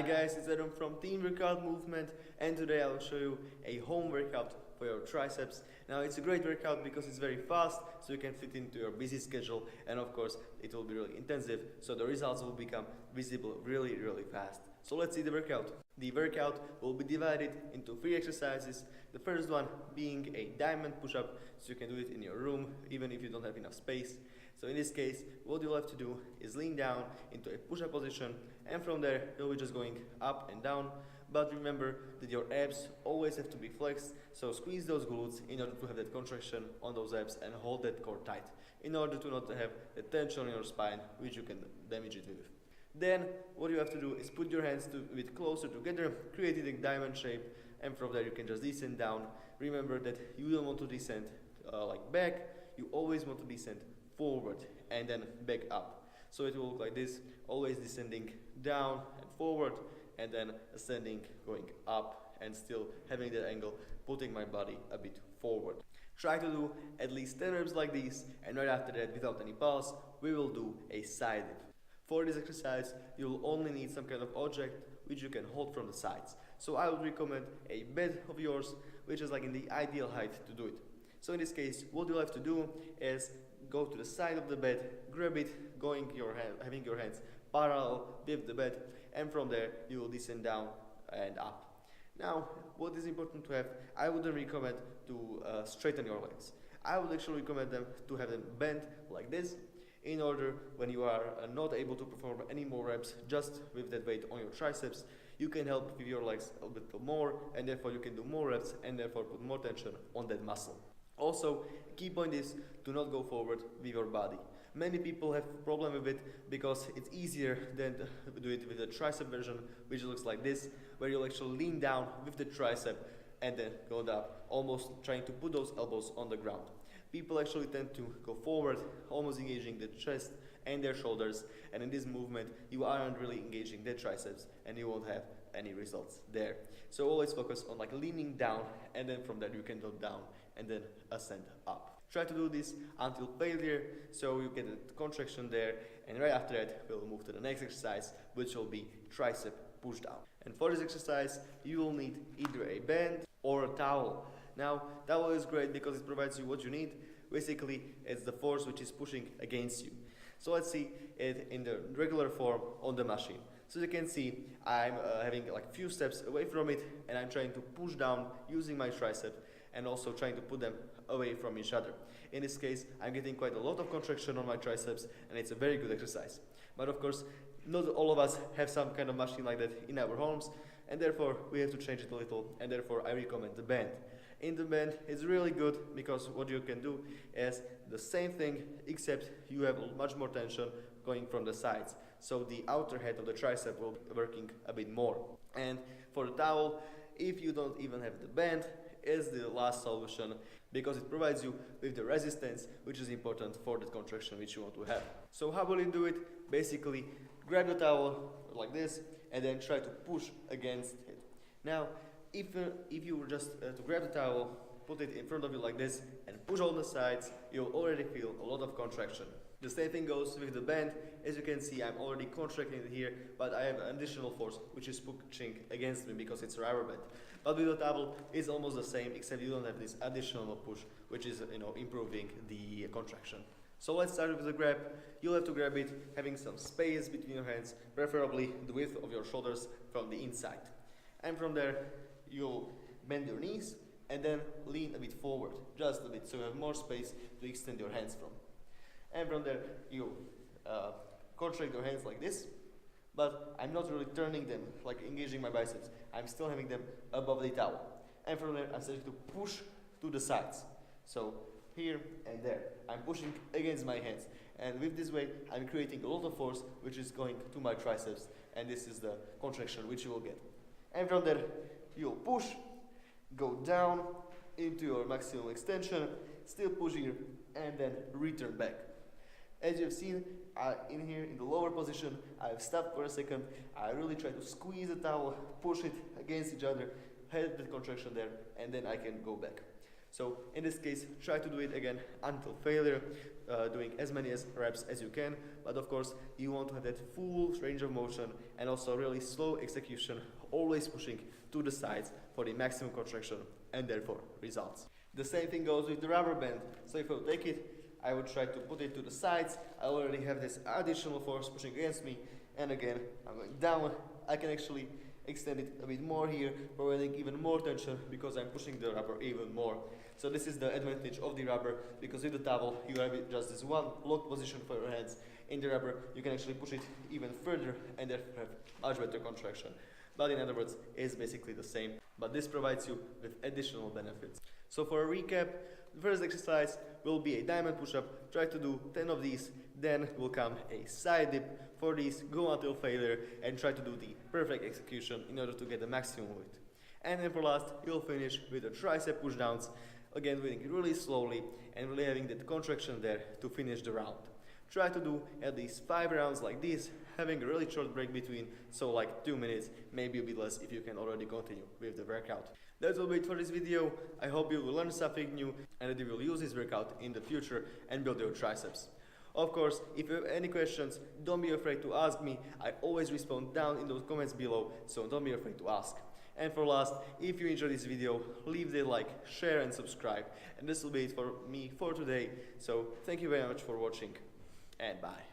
Hi guys, it's Adam from Team Workout Movement, and today I will show you a home workout for your triceps. Now it's a great workout because it's very fast, so you can fit into your busy schedule, and of course it will be really intensive, so the results will become visible really fast. So let's see the workout. The workout will be divided into 3 exercises. The first one being a diamond push-up, so you can do it in your room even if you don't have enough space. So in this case, what you'll have to do is lean down into a push-up position, and from there you'll be just going up and down. But remember that your abs always have to be flexed, so squeeze those glutes in order to have that contraction on those abs and hold that core tight in order to not have the tension in your spine, which you can damage it with. Then what you have to do is put your hands a bit closer together, creating a diamond shape, and from there you can just descend down. Remember that you don't want to descend like back, you always want to descend forward and then back up. So it will look like this, always descending down and forward, and then ascending, going up, and still having that angle, putting my body a bit forward. Try to do at least 10 reps like this, and right after that, without any pause, we will do a side dip. For this exercise, you will only need some kind of object which you can hold from the sides. So I would recommend a bed of yours, which is like in the ideal height to do it. So in this case, what you'll have to do is go to the side of the bed, grab it, having your hands parallel with the bed, and from there you will descend down and up. Now, what is important to have, I wouldn't recommend to straighten your legs. I would actually recommend them to have them bent like this, in order when you are not able to perform any more reps just with that weight on your triceps, you can help with your legs a bit more, and therefore you can do more reps and therefore put more tension on that muscle. Also, key point is to not go forward with your body. Many people have problem with it because it's easier than to do it with the tricep version, which looks like this, where you'll actually lean down with the tricep and then go up, almost trying to put those elbows on the ground. People actually tend to go forward, almost engaging the chest and their shoulders, and in this movement you aren't really engaging the triceps and you won't have any results there. So always focus on like leaning down, and then from there you can go down and then ascend up. Try to do this until failure, so you get a contraction there, and right after that we'll move to the next exercise, which will be tricep pushdown. And for this exercise you will need either a band or a towel. Now, towel is great because it provides you what you need. Basically, it's the force which is pushing against you. So let's see it in the regular form on the machine. So you can see I'm having like few steps away from it, and I'm trying to push down using my tricep and also trying to put them away from each other. In this case, I'm getting quite a lot of contraction on my triceps, and it's a very good exercise. But of course, not all of us have some kind of machine like that in our homes, and therefore we have to change it a little, and therefore I recommend the band. In the band, it's really good because what you can do is the same thing, except you have much more tension going from the sides. So the outer head of the tricep will be working a bit more. And for the towel, if you don't even have the band, is the last solution because it provides you with the resistance, which is important for the contraction which you want to have. So how will you do it? Basically, grab the towel like this and then try to push against it. Now, if you were just to grab the towel, put it in front of you like this and push on the sides, you'll already feel a lot of contraction. The same thing goes with the band. As you can see, I'm already contracting it here, but I have an additional force which is pushing against me because it's a rubber band. But with the towel, it's almost the same, except you don't have this additional push, which is improving the contraction. So let's start with the grab. You'll have to grab it having some space between your hands, preferably the width of your shoulders from the inside. And from there, you'll bend your knees and then lean a bit forward, just a bit, so you have more space to extend your hands from. And from there, you contract your hands like this, but I'm not really turning them, like engaging my biceps. I'm still having them above the towel. And from there, I'm starting to push to the sides. So here and there, I'm pushing against my hands. And with this way, I'm creating a lot of force, which is going to my triceps, and this is the contraction which you will get. And from there, you'll push, go down into your maximum extension, still push here, and then return back. As you've seen, in here in the lower position, I've stopped for a second. I really try to squeeze the towel, push it against each other, have the contraction there, and then I can go back. So in this case, try to do it again until failure, doing as many reps as you can, but of course you want to have that full range of motion and also really slow execution, always pushing to the sides for the maximum contraction and therefore results. The same thing goes with the rubber band. So if I take it, I would try to put it to the sides. I already have this additional force pushing against me, and again I'm going down. I can actually extend it a bit more here, providing even more tension because I'm pushing the rubber even more. So this is the advantage of the rubber, because with the towel you have just this one locked position for your hands. In the rubber you can actually push it even further and therefore have much better contraction. But in other words, it's basically the same, but this provides you with additional benefits. So for a recap, the first exercise will be a diamond push-up. Try to do 10 of these, then will come a side dip. For these, go until failure and try to do the perfect execution in order to get the maximum of it. And then for last, you'll finish with the tricep pushdowns, again doing it really slowly and really having that contraction there to finish the round. Try to do at least 5 rounds like this, having a really short break between, so like 2 minutes, maybe a bit less if you can already continue with the workout. That will be it for this video. I hope you will learn something new and that you will use this workout in the future and build your triceps. Of course, if you have any questions, don't be afraid to ask me. I always respond down in those comments below, so don't be afraid to ask. And for last, if you enjoyed this video, leave the like, share and subscribe. And this will be it for me for today. So thank you very much for watching and bye.